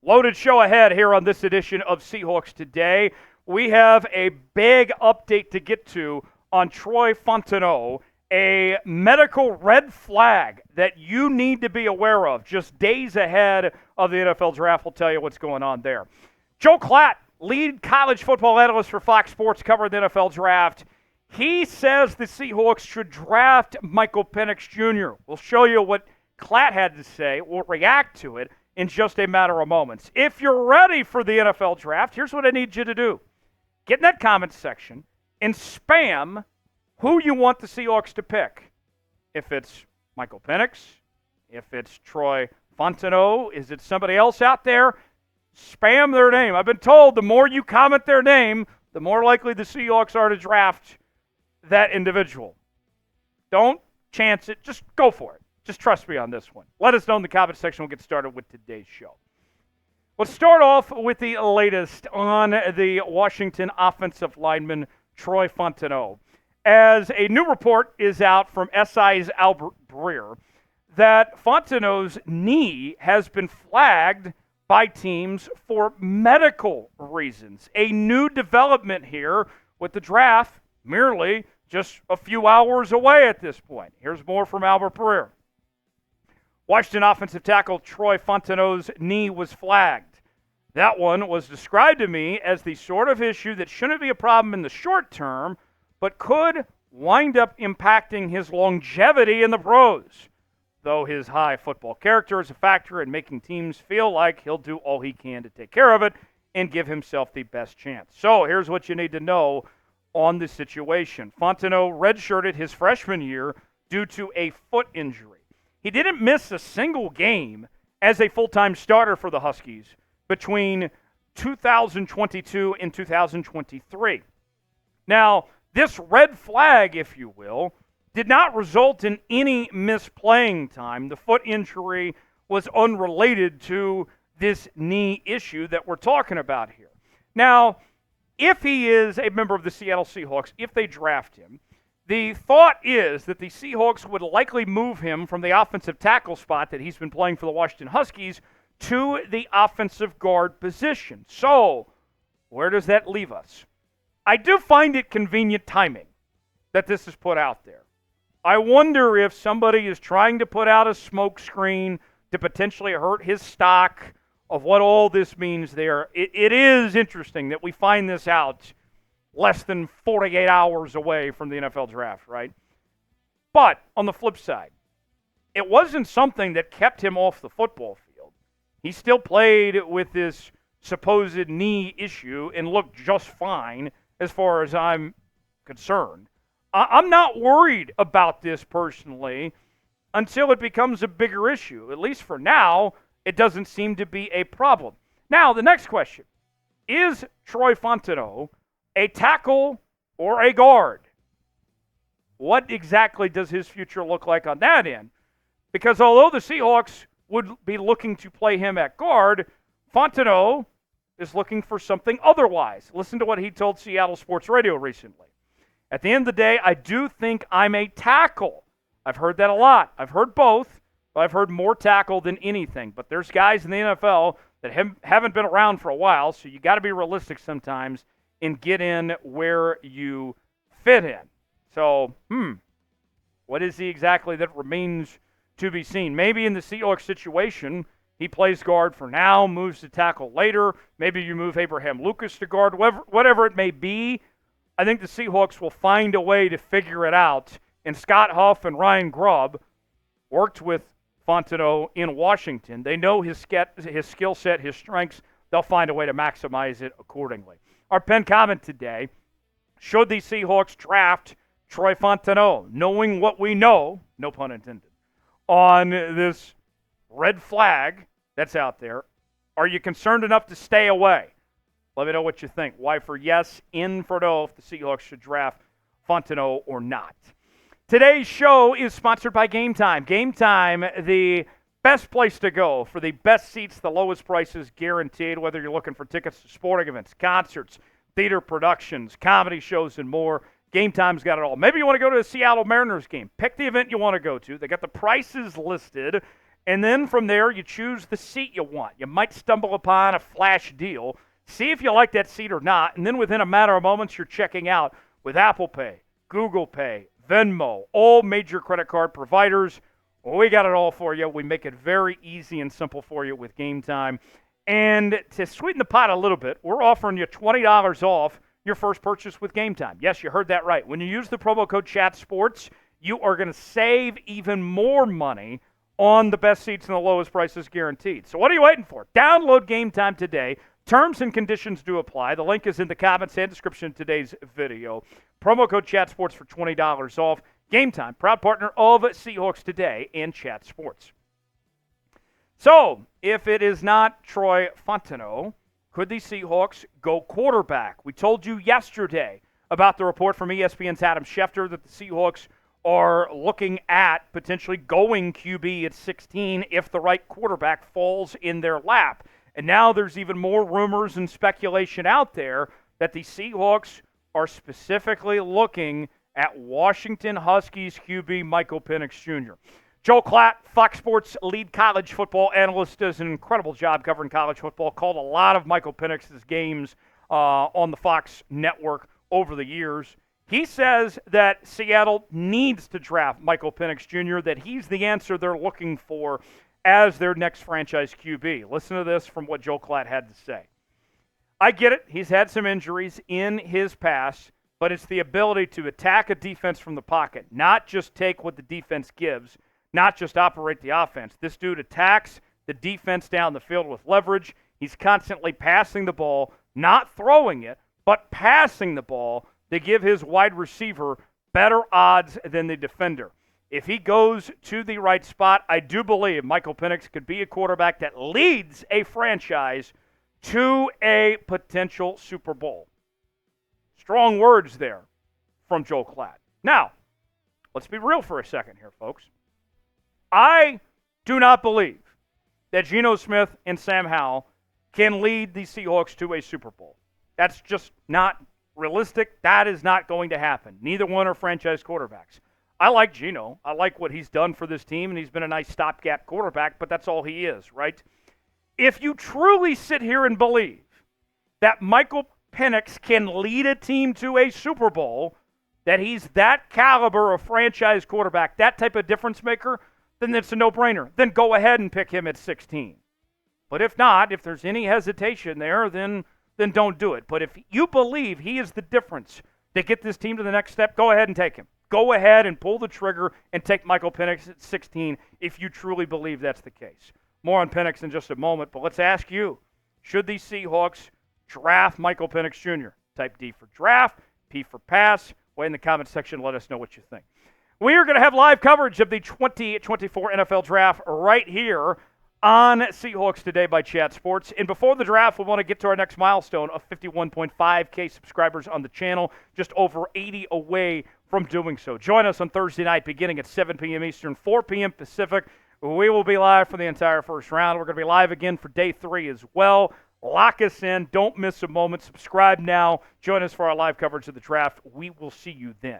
Loaded show ahead here on this edition of Seahawks Today. We have a big update to get to on Troy Fautanu, a medical red flag that you need to be aware of just days ahead of the NFL draft. We'll tell you what's going on there. Joe Klatt, lead college football analyst for Fox Sports, covering the NFL draft. He says the Seahawks should draft Michael Penix Jr. We'll show you what Klatt had to say. We'll react to it in just a matter of moments. If you're ready for the NFL draft, here's what I need you to do. Get in that comments section and spam who you want the Seahawks to pick. If it's Michael Penix, if it's Troy Fautanu, is it somebody else out there? Spam their name. I've been told the more you comment their name, the more likely the Seahawks are to draft that individual. Don't chance it. Just go for it. Just trust me on this one. Let us know in the comment section. We'll get started with today's show. Let's start off with the latest on the Washington offensive lineman, Troy Fautanu. As a new report is out from SI's Albert Breer, that Fautanu's knee has been flagged by teams for medical reasons. A new development here with the draft merely just a few hours away at this point. Here's more from Albert Breer. Washington offensive tackle Troy Fautanu's knee was flagged. That one was described to me as the sort of issue that shouldn't be a problem in the short term, but could wind up impacting his longevity in the pros, though his high football character is a factor in making teams feel like he'll do all he can to take care of it and give himself the best chance. So here's what you need to know on the situation. Fautanu redshirted his freshman year due to a foot injury. He didn't miss a single game as a full-time starter for the Huskies between 2022 and 2023. Now, this red flag, if you will, did not result in any missed playing time. The foot injury was unrelated to this knee issue that we're talking about here. Now, if he is a member of the Seattle Seahawks, if they draft him, the thought is that the Seahawks would likely move him from the offensive tackle spot that he's been playing for the Washington Huskies to the offensive guard position. So, where does that leave us? I do find it convenient timing that this is put out there. I wonder if somebody is trying to put out a smoke screen to potentially hurt his stock of what all this means there. It is interesting that we find this out less than 48 hours away from the NFL draft, right? But on the flip side, it wasn't something that kept him off the football field. He still played with this supposed knee issue and looked just fine as far as I'm concerned. I'm not worried about this personally until it becomes a bigger issue. At least for now, it doesn't seem to be a problem. Now, the next question. Is Troy Fautanu a tackle or a guard? What exactly does his future look like on that end? Because although the Seahawks would be looking to play him at guard, Fautanu is looking for something otherwise. Listen to what he told Seattle Sports Radio recently. At the end of the day, I do think I'm a tackle. I've heard that a lot. I've heard both, but I've heard more tackle than anything. But there's guys in the NFL that haven't been around for a while, so you got to be realistic sometimes and get in where you fit in. So, what is he exactly that remains to be seen? Maybe in the Seahawks situation, he plays guard for now, moves to tackle later. Maybe you move Abraham Lucas to guard, whatever it may be. I think the Seahawks will find a way to figure it out. And Scott Huff and Ryan Grubb worked with Fautanu in Washington. They know his skill set, his strengths. They'll find a way to maximize it accordingly. Our pen comment today, should the Seahawks draft Troy Fautanu, knowing what we know, no pun intended, on this red flag that's out there, are you concerned enough to stay away? Let me know what you think. Y for yes, N for no, if the Seahawks should draft Fautanu or not. Today's show is sponsored by Game Time. Game Time, the best place to go for the best seats, the lowest prices guaranteed, whether you're looking for tickets to sporting events, concerts, theater productions, comedy shows, and more. Game Time's got it all. Maybe you want to go to a Seattle Mariners game. Pick the event you want to go to. They got the prices listed And then from there, you choose the seat you want. You might stumble upon a flash deal. See if you like that seat or not. And then within a matter of moments, you're checking out with Apple Pay, Google Pay, Venmo, all major credit card providers. Well, we got it all for you. We make it very easy and simple for you with Game Time. And to sweeten the pot a little bit, we're offering you $20 off your first purchase with Game Time. Yes, you heard that right. When you use the promo code ChatSports, you are going to save even more money on the best seats and the lowest prices guaranteed. So what are you waiting for? Download Game Time today. Terms and conditions do apply. The link is in the comments and description of today's video. Promo code ChatSports for $20 off. Game Time, proud partner of Seahawks Today and Chat Sports. So, if it is not Troy Fautanu, could the Seahawks go quarterback? We told you yesterday about the report from ESPN's Adam Schefter that the Seahawks are looking at potentially going QB at 16 if the right quarterback falls in their lap. And now there's even more rumors and speculation out there that the Seahawks are specifically looking at Washington Huskies QB Michael Penix Jr. Joe Klatt, Fox Sports lead college football analyst, does an incredible job covering college football, called a lot of Michael Penix's games on the Fox network over the years. He says that Seattle needs to draft Michael Penix Jr., that he's the answer they're looking for as their next franchise QB. Listen to this from what Joe Klatt had to say. I get it. He's had some injuries in his past, but it's the ability to attack a defense from the pocket, not just take what the defense gives, not just operate the offense. This dude attacks the defense down the field with leverage. He's constantly passing the ball, not throwing it, but passing the ball to give his wide receiver better odds than the defender. If he goes to the right spot, I do believe Michael Penix could be a quarterback that leads a franchise to a potential Super Bowl. Strong words there from Joe Klatt. Now, let's be real for a second here, folks. I do not believe that Geno Smith and Sam Howell can lead the Seahawks to a Super Bowl. That's just not realistic. That is not going to happen. Neither one are franchise quarterbacks. I like Geno. I like what he's done for this team, and he's been a nice stopgap quarterback, but that's all he is, right? If you truly sit here and believe that Michael Penix can lead a team to a Super Bowl, that he's that caliber of franchise quarterback, that type of difference maker, then it's a no-brainer. Then go ahead and pick him at 16. But if not, if there's any hesitation there, then don't do it. But if you believe he is the difference to get this team to the next step, go ahead and take him. Go ahead and pull the trigger and take Michael Penix at 16 if you truly believe that's the case. More on Penix in just a moment, but let's ask you, should the Seahawks draft Michael Penix Jr.? Type D for draft, P for pass. Way in the comments section, let us know what you think. We are going to have live coverage of the 2024 NFL Draft right here on Seahawks Today by Chat Sports. And before the draft, we want to get to our next milestone of 51.5K subscribers on the channel, just over 80 away from doing so. Join us on Thursday night beginning at 7 p.m. Eastern, 4 p.m. Pacific. We will be live for the entire first round. We're going to be live again for day 3 as well. Lock us in. Don't miss a moment. Subscribe now. Join us for our live coverage of the draft. We will see you then.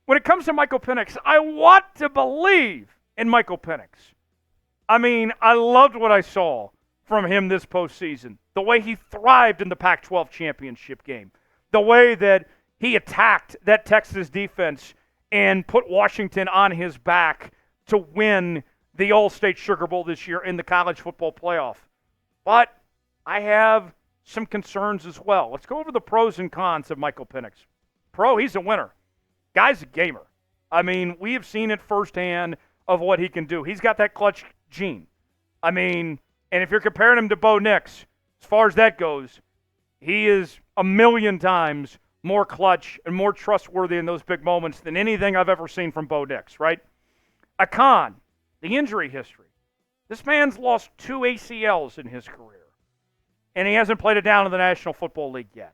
When it comes to Michael Penix, I want to believe in Michael Penix. I mean, I loved what I saw from him this postseason. The way he thrived in the Pac-12 championship game. The way that he attacked that Texas defense and put Washington on his back to win the All-State Sugar Bowl this year in the college football playoff. But I have some concerns as well. Let's go over the pros and cons of Michael Penix. Pro, he's a winner. Guy's a gamer. I mean, we have seen it firsthand of what he can do. He's got that clutch gene. I mean, and if you're comparing him to Bo Nix, as far as that goes, he is a million times more clutch and more trustworthy in those big moments than anything I've ever seen from Bo Nix, right? A con, the injury history. This man's lost 2 ACLs in his career, and he hasn't played it down in the National Football League yet.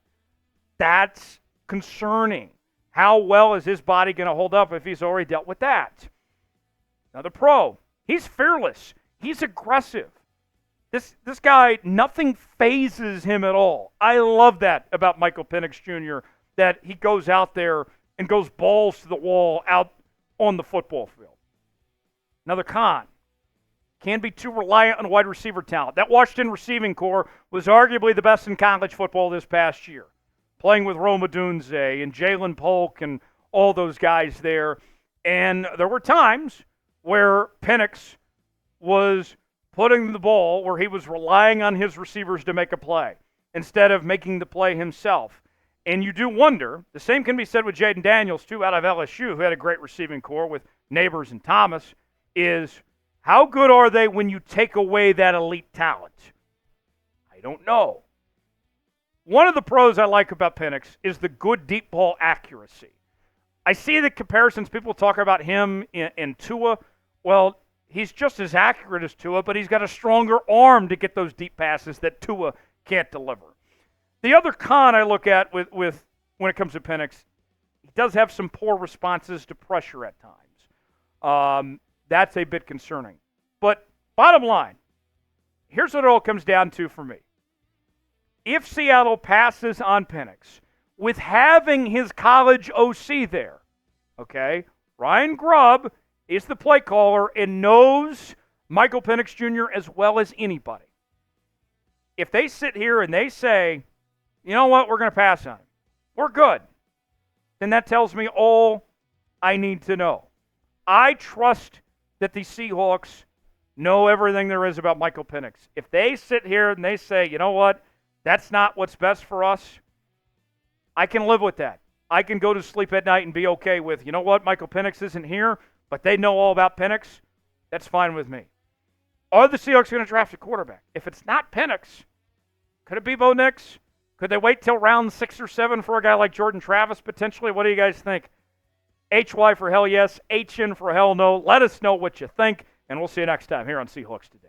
That's concerning. How well is his body going to hold up if he's already dealt with that? Now, the pro, he's fearless. He's aggressive. This guy, nothing phases him at all. I love that about Michael Penix Jr., that he goes out there and goes balls to the wall out on the football field. Another con, can be too reliant on wide receiver talent. That Washington receiving core was arguably the best in college football this past year, playing with Rome Odunze and Jalen Polk and all those guys there. And there were times where Penix was putting the ball where he was relying on his receivers to make a play instead of making the play himself. And you do wonder, the same can be said with Jaden Daniels, too, out of LSU, who had a great receiving core with Neighbors and Thomas, is how good are they when you take away that elite talent? I don't know. One of the pros I like about Penix is the good deep ball accuracy. I see the comparisons. People talk about him in Tua. Well, he's just as accurate as Tua, but he's got a stronger arm to get those deep passes that Tua can't deliver. The other con I look at with when it comes to Penix, he does have some poor responses to pressure at times. That's a bit concerning. But bottom line, here's what it all comes down to for me. If Seattle passes on Penix, with having his college OC there, okay, Ryan Grubb is the play caller and knows Michael Penix Jr. as well as anybody. If they sit here and they say, you know what, we're going to pass on him, we're good, then that tells me all I need to know. I trust that the Seahawks know everything there is about Michael Penix. If they sit here and they say, you know what, that's not what's best for us, I can live with that. I can go to sleep at night and be okay with, you know what, Michael Penix isn't here, but they know all about Penix. That's fine with me. Are the Seahawks going to draft a quarterback? If it's not Penix, could it be Bo Nix? Could they wait till round 6 or 7 for a guy like Jordan Travis potentially? What do you guys think? HY for hell yes, HN for hell no. Let us know what you think, and we'll see you next time here on Seahawks Today.